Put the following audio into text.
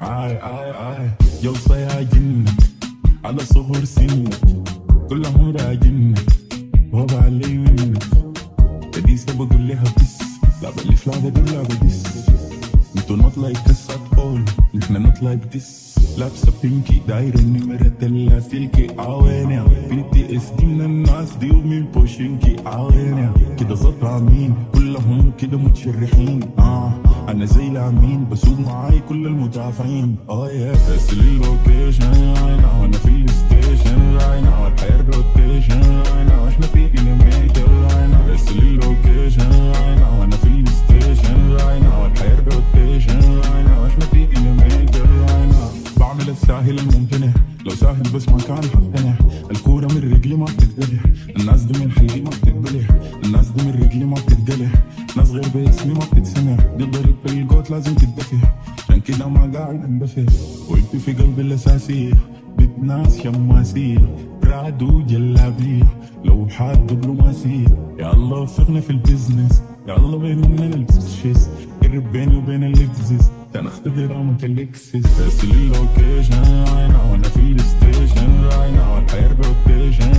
آي جو صياجنك على صغر سنك كلهم راجنك وهو علي منك تديسة بقول لها بس لا بلف لا بدل لا بدس انتو not like this at all نحنا not like this لابسة بينكي دايرة النمرة اللاسلكي عوينيا بنتي اس دي من الناس دي ومين بوشنكي عوينيا كده زطامين كلهم كده متشرحين انا زي الامين بسوق معاي كل المدافعين يا ارسل اللوكيشن رايت ناو انا في الستيشن رايت ناو الحياة روتيشن رايت ناو احنا في انيميتر رايت ناو ارسل اللوكيشن رايت ناو انا في الستيشن رايت ناو الحياة روتيشن رايت ناو احنا في انيميتر رايت ناو بعمل الساهل الممتنع لو ساهل بس ما كان حقتنع الكورة من رجلي ما بتتقلع الناس دي من حلقي ما بتتبلع الناس دي من رجلي ما بتتقلع ناس غير باسمي ما بتتسمع دي ضرب بالجوت لازم تدفع عشان كده ما قاعد اندفع وانت في قلبي الاساسية بنت ناس شماسية برادو جلابية لو حاد دبلوماسية يا الله وفقنا في البيزنس يا الله بيننا البسشيس قرب بيني وبين اللكزس تنختبر عمك اللكسس ارسل اللوكيشن رايت ناو انا في الستيشن رايت ناو الحياة روتيشن